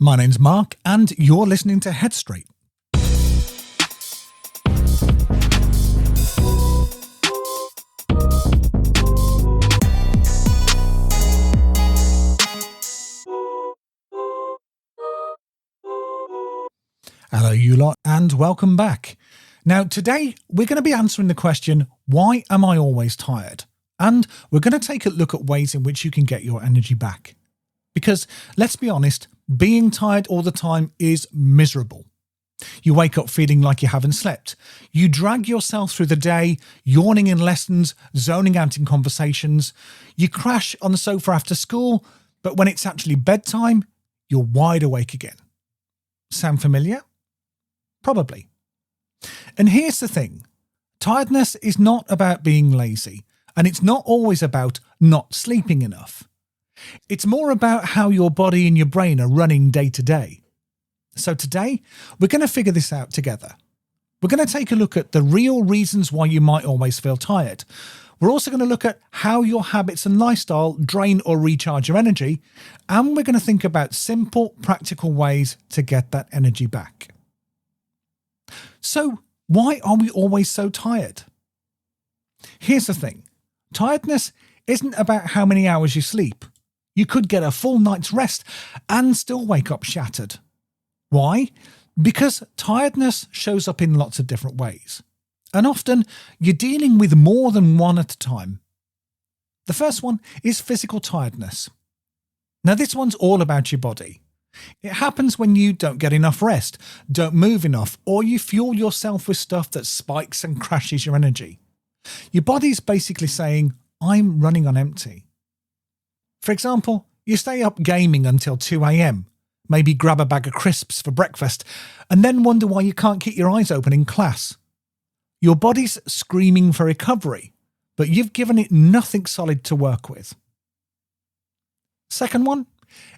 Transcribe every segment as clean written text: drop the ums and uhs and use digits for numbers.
My name's Mark, and you're listening to Headstraight. Hello, you lot, and welcome back. Now, today we're going to be answering the question, why am I always tired? And we're going to take a look at ways in which you can get your energy back. Because, let's be honest, being tired all the time is miserable. You wake up feeling like you haven't slept. You drag yourself through the day, yawning in lessons, zoning out in conversations. You crash on the sofa after school, but when it's actually bedtime, you're wide awake again. Sound familiar? Probably. And here's the thing. Tiredness is not about being lazy, and it's not always about not sleeping enough. It's more about how your body and your brain are running day to day. So today, we're going to figure this out together. We're going to take a look at the real reasons why you might always feel tired. We're also going to look at how your habits and lifestyle drain or recharge your energy, and we're going to think about simple, practical ways to get that energy back. So, why are we always so tired? Here's the thing. Tiredness isn't about how many hours you sleep. You could get a full night's rest and still wake up shattered. Why? Because tiredness shows up in lots of different ways. And often, you're dealing with more than one at a time. The first one is physical tiredness. Now, this one's all about your body. It happens when you don't get enough rest, don't move enough, or you fuel yourself with stuff that spikes and crashes your energy. Your body's basically saying, I'm running on empty. For example, you stay up gaming until 2 a.m, maybe grab a bag of crisps for breakfast, and then wonder why you can't keep your eyes open in class. Your body's screaming for recovery, but you've given it nothing solid to work with. Second one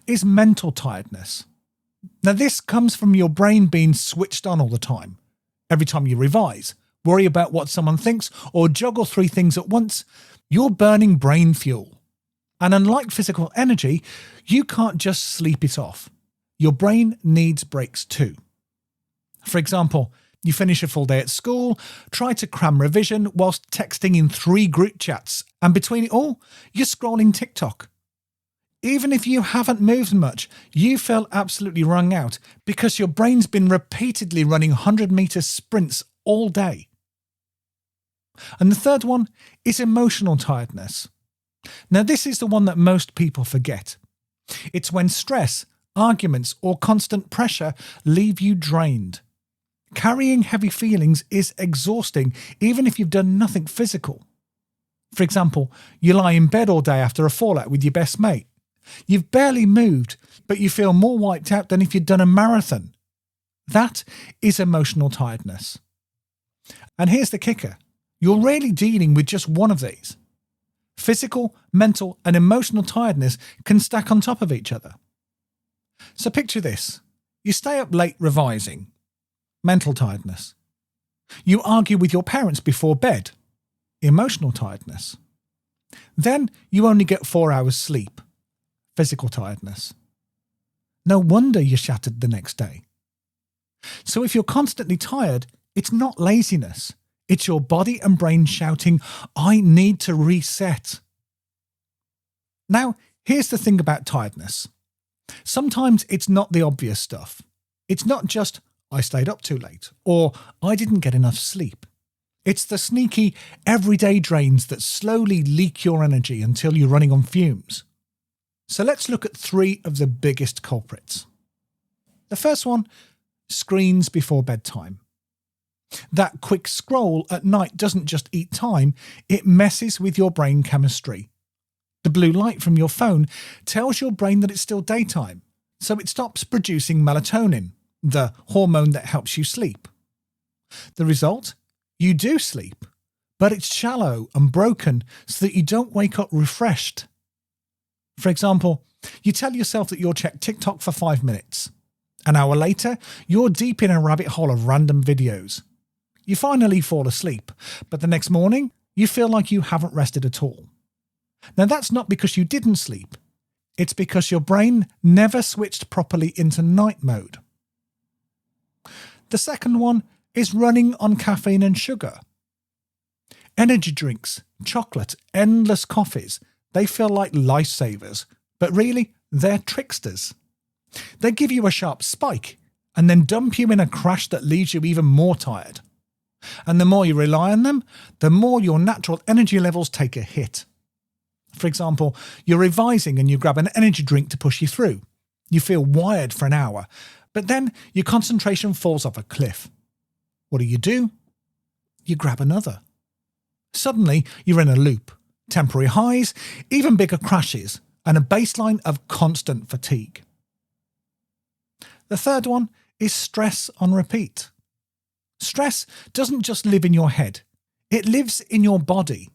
is mental tiredness. Now, this comes from your brain being switched on all the time. Every time you revise, worry about what someone thinks, or juggle 3 things at once, you're burning brain fuel. And unlike physical energy, you can't just sleep it off. Your brain needs breaks too. For example, you finish a full day at school, try to cram revision whilst texting in 3 group chats, and between it all, you're scrolling TikTok. Even if you haven't moved much, you feel absolutely wrung out because your brain's been repeatedly running 100-meter sprints all day. And the third one is emotional tiredness. Now, this is the one that most people forget. It's when stress, arguments, or constant pressure leave you drained. Carrying heavy feelings is exhausting, even if you've done nothing physical. For example, you lie in bed all day after a fallout with your best mate. You've barely moved, but you feel more wiped out than if you'd done a marathon. That is emotional tiredness. And here's the kicker. You're rarely dealing with just one of these. Physical, mental, and emotional tiredness can stack on top of each other. So picture this. You stay up late revising. Mental tiredness. You argue with your parents before bed. Emotional tiredness. Then you only get 4 hours sleep. Physical tiredness. No wonder you're shattered the next day. So if you're constantly tired, it's not laziness. It's your body and brain shouting, I need to reset. Now, here's the thing about tiredness. Sometimes it's not the obvious stuff. It's not just, I stayed up too late, or I didn't get enough sleep. It's the sneaky, everyday drains that slowly leak your energy until you're running on fumes. So let's look at 3 of the biggest culprits. The first one, screens before bedtime. That quick scroll at night doesn't just eat time, it messes with your brain chemistry. The blue light from your phone tells your brain that it's still daytime, so it stops producing melatonin, the hormone that helps you sleep. The result? You do sleep, but it's shallow and broken so that you don't wake up refreshed. For example, you tell yourself that you'll check TikTok for 5 minutes. An hour later, you're deep in a rabbit hole of random videos. You finally fall asleep, but the next morning, you feel like you haven't rested at all. Now, that's not because you didn't sleep. It's because your brain never switched properly into night mode. The second one is running on caffeine and sugar. Energy drinks, chocolate, endless coffees, they feel like lifesavers, but really, they're tricksters. They give you a sharp spike and then dump you in a crash that leaves you even more tired. And the more you rely on them, the more your natural energy levels take a hit. For example, you're revising and you grab an energy drink to push you through. You feel wired for an hour, but then your concentration falls off a cliff. What do? You grab another. Suddenly, you're in a loop. Temporary highs, even bigger crashes, and a baseline of constant fatigue. The third one is stress on repeat. Stress doesn't just live in your head. It lives in your body.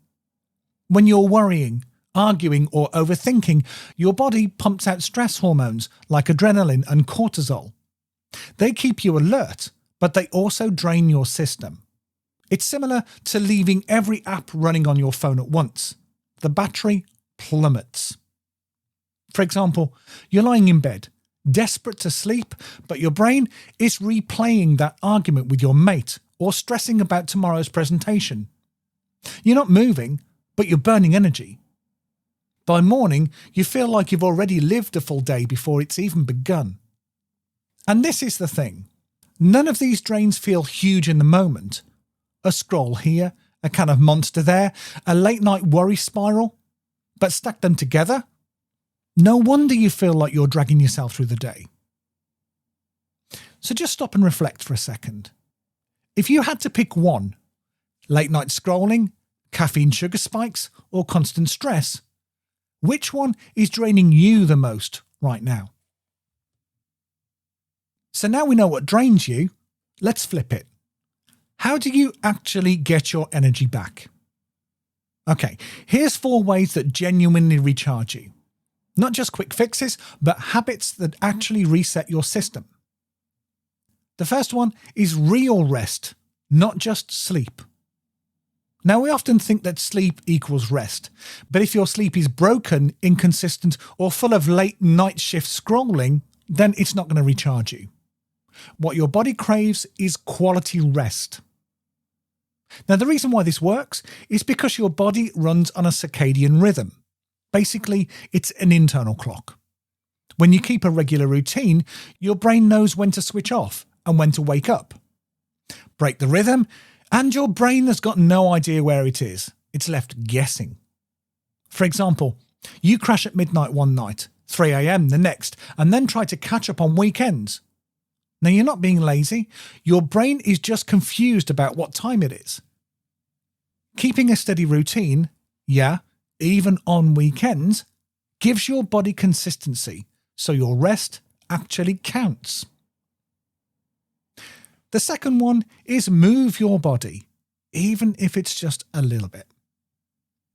When you're worrying, arguing, or overthinking, your body pumps out stress hormones like adrenaline and cortisol. They keep you alert, but they also drain your system. It's similar to leaving every app running on your phone at once. The battery plummets. For example, you're lying in bed, desperate to sleep, but your brain is replaying that argument with your mate or stressing about tomorrow's presentation. You're not moving, but you're burning energy. By morning, you feel like you've already lived a full day before it's even begun. And this is the thing. None of these drains feel huge in the moment. A scroll here, a can of Monster there, a late night worry spiral. But stack them together, no wonder you feel like you're dragging yourself through the day. So just stop and reflect for a second. If you had to pick one, late night scrolling, caffeine sugar spikes, or constant stress, which one is draining you the most right now? So now we know what drains you, let's flip it. How do you actually get your energy back? Okay, here's 4 ways that genuinely recharge you. Not just quick fixes, but habits that actually reset your system. The first one is real rest, not just sleep. Now, we often think that sleep equals rest, but if your sleep is broken, inconsistent, or full of late night shift scrolling, then it's not going to recharge you. What your body craves is quality rest. Now, the reason why this works is because your body runs on a circadian rhythm. Basically, it's an internal clock. When you keep a regular routine, your brain knows when to switch off and when to wake up. Break the rhythm, and your brain has got no idea where it is. It's left guessing. For example, you crash at midnight one night, 3 a.m. the next, and then try to catch up on weekends. Now, you're not being lazy. Your brain is just confused about what time it is. Keeping a steady routine, even on weekends, gives your body consistency, so your rest actually counts. The second one is move your body, even if it's just a little bit.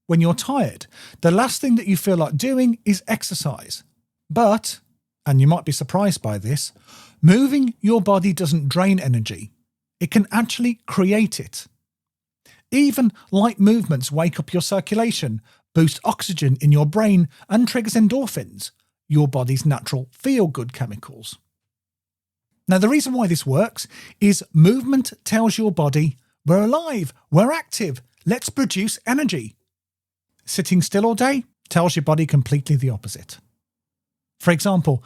When you're tired, the last thing that you feel like doing is exercise. But, and you might be surprised by this, moving your body doesn't drain energy. It can actually create it. Even light movements wake up your circulation, boost oxygen in your brain, and triggers endorphins, your body's natural feel-good chemicals. Now, the reason why this works is movement tells your body, we're alive, we're active, let's produce energy. Sitting still all day tells your body completely the opposite. For example,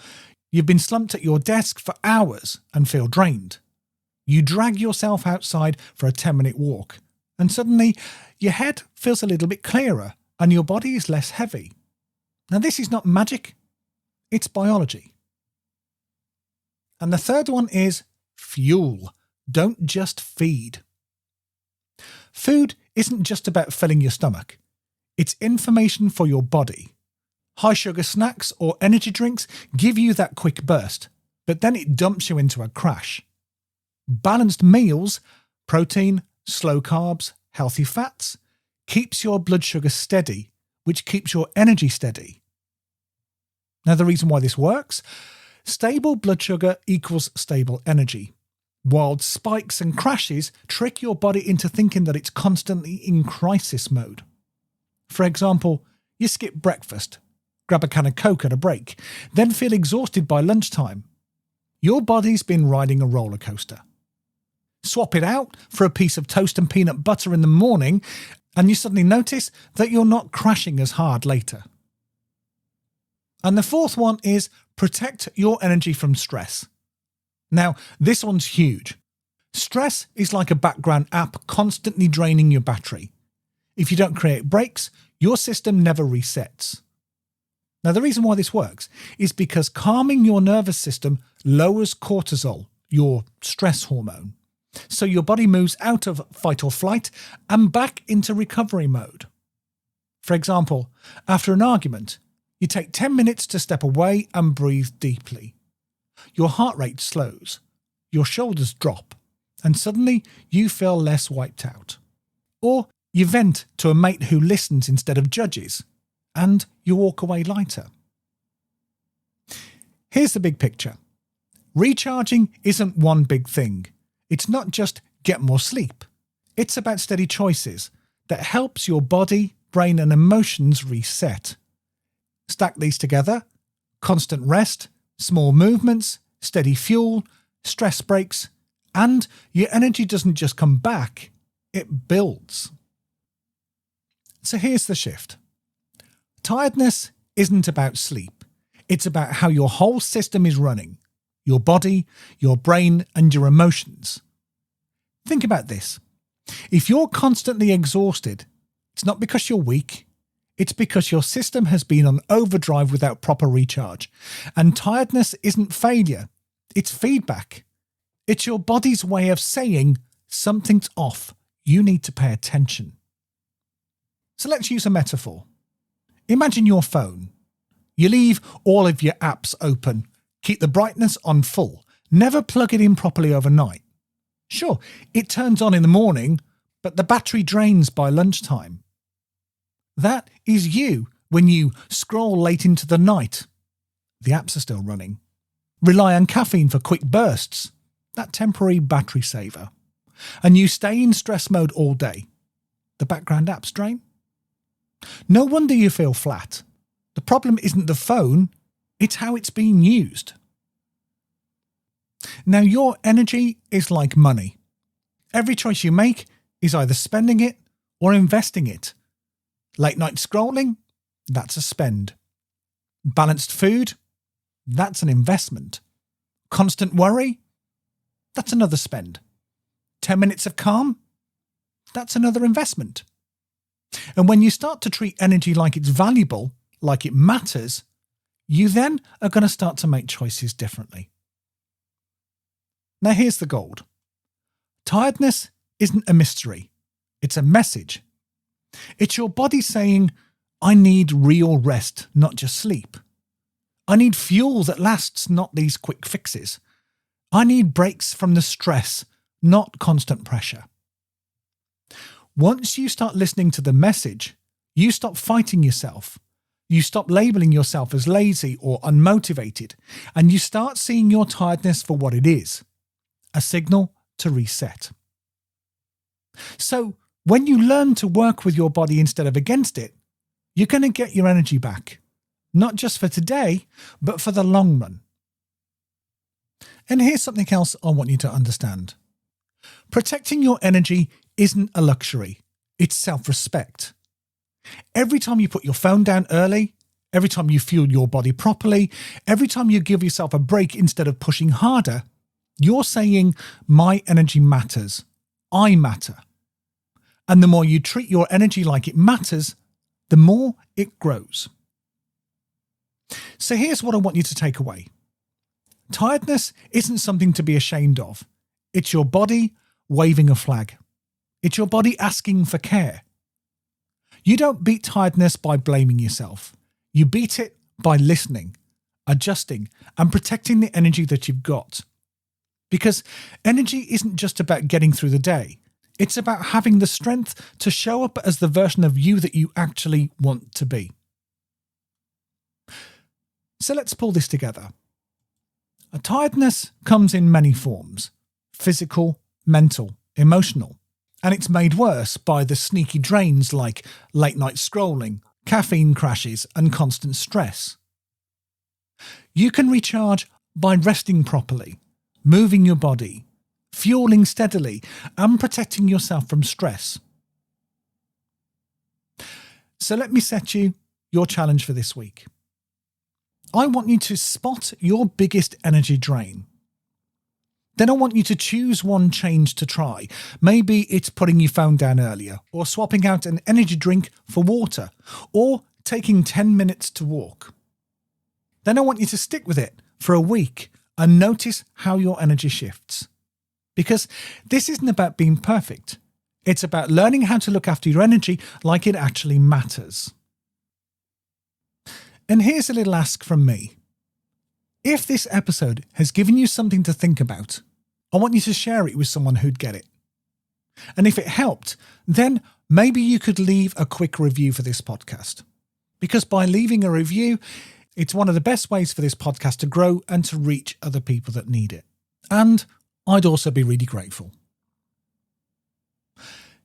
you've been slumped at your desk for hours and feel drained. You drag yourself outside for a 10-minute walk, and suddenly your head feels a little bit clearer and your body is less heavy. Now, this is not magic, it's biology. And the third one is fuel. Don't just feed. Food isn't just about filling your stomach. It's information for your body. High sugar snacks or energy drinks give you that quick burst, but then it dumps you into a crash. Balanced meals, protein, slow carbs, healthy fats, keeps your blood sugar steady, which keeps your energy steady. Now, the reason why this works? Stable blood sugar equals stable energy. Wild spikes and crashes trick your body into thinking that it's constantly in crisis mode. For example, you skip breakfast, grab a can of Coke at a break, then feel exhausted by lunchtime. Your body's been riding a roller coaster. Swap it out for a piece of toast and peanut butter in the morning, and you suddenly notice that you're not crashing as hard later. And the fourth one is protect your energy from stress. Now, this one's huge. Stress is like a background app constantly draining your battery. If you don't create breaks, your system never resets. Now, the reason why this works is because calming your nervous system lowers cortisol, your stress hormone. So your body moves out of fight or flight and back into recovery mode. For example, after an argument, you take 10 minutes to step away and breathe deeply. Your heart rate slows, your shoulders drop, and suddenly you feel less wiped out. Or you vent to a mate who listens instead of judges, and you walk away lighter. Here's the big picture. Recharging isn't one big thing. It's not just get more sleep. It's about steady choices that helps your body, brain and emotions reset. Stack these together: constant rest, small movements, steady fuel, stress breaks, and your energy doesn't just come back, it builds. So here's the shift. Tiredness isn't about sleep. It's about how your whole system is running. Your body, your brain, and your emotions. Think about this. If you're constantly exhausted, it's not because you're weak. It's because your system has been on overdrive without proper recharge. And tiredness isn't failure. It's feedback. It's your body's way of saying something's off. You need to pay attention. So let's use a metaphor. Imagine your phone. You leave all of your apps open. Keep the brightness on full. Never plug it in properly overnight. Sure, it turns on in the morning, but the battery drains by lunchtime. That is you when you scroll late into the night. The apps are still running. Rely on caffeine for quick bursts. That temporary battery saver. And you stay in stress mode all day. The background apps drain. No wonder you feel flat. The problem isn't the phone, it's how it's being used. Now, your energy is like money. Every choice you make is either spending it or investing it. Late night scrolling, that's a spend. Balanced food, that's an investment. Constant worry, that's another spend. 10 minutes of calm, that's another investment. And when you start to treat energy like it's valuable, like it matters, you then are going to start to make choices differently. Now here's the gold. Tiredness isn't a mystery. It's a message. It's your body saying, I need real rest, not just sleep. I need fuel that lasts, not these quick fixes. I need breaks from the stress, not constant pressure. Once you start listening to the message, you stop fighting yourself. You stop labeling yourself as lazy or unmotivated, and you start seeing your tiredness for what it is, a signal to reset. So, when you learn to work with your body instead of against it, you're going to get your energy back, not just for today, but for the long run. And here's something else I want you to understand. Protecting your energy isn't a luxury, it's self-respect. Every time you put your phone down early, every time you fuel your body properly, every time you give yourself a break instead of pushing harder, you're saying, my energy matters. I matter. And the more you treat your energy like it matters, the more it grows. So here's what I want you to take away. Tiredness isn't something to be ashamed of. It's your body waving a flag. It's your body asking for care. You don't beat tiredness by blaming yourself. You beat it by listening, adjusting, and protecting the energy that you've got. Because energy isn't just about getting through the day. It's about having the strength to show up as the version of you that you actually want to be. So let's pull this together. A tiredness comes in many forms: physical, mental, emotional. And it's made worse by the sneaky drains like late night scrolling, caffeine crashes, and constant stress. You can recharge by resting properly, moving your body, fueling steadily, and protecting yourself from stress. So let me set you your challenge for this week. I want you to spot your biggest energy drain. Then I want you to choose one change to try. Maybe it's putting your phone down earlier, or swapping out an energy drink for water, or taking 10 minutes to walk. Then I want you to stick with it for a week and notice how your energy shifts. Because this isn't about being perfect. It's about learning how to look after your energy like it actually matters. And here's a little ask from me. If this episode has given you something to think about, I want you to share it with someone who'd get it. And if it helped, then maybe you could leave a quick review for this podcast. Because by leaving a review, it's one of the best ways for this podcast to grow and to reach other people that need it. And I'd also be really grateful.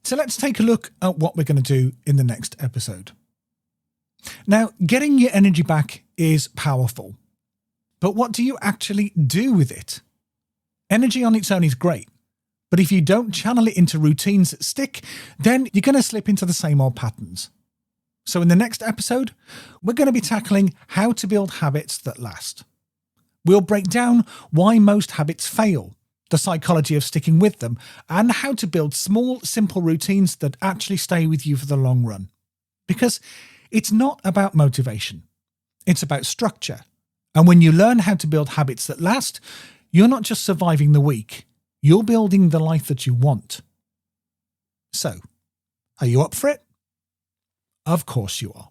So let's take a look at what we're going to do in the next episode. Now, getting your energy back is powerful. But what do you actually do with it? Energy on its own is great. But if you don't channel it into routines that stick, then you're going to slip into the same old patterns. So in the next episode, we're going to be tackling how to build habits that last. We'll break down why most habits fail, the psychology of sticking with them, and how to build small, simple routines that actually stay with you for the long run. Because it's not about motivation. It's about structure. And when you learn how to build habits that last, you're not just surviving the week, you're building the life that you want. So, are you up for it? Of course you are.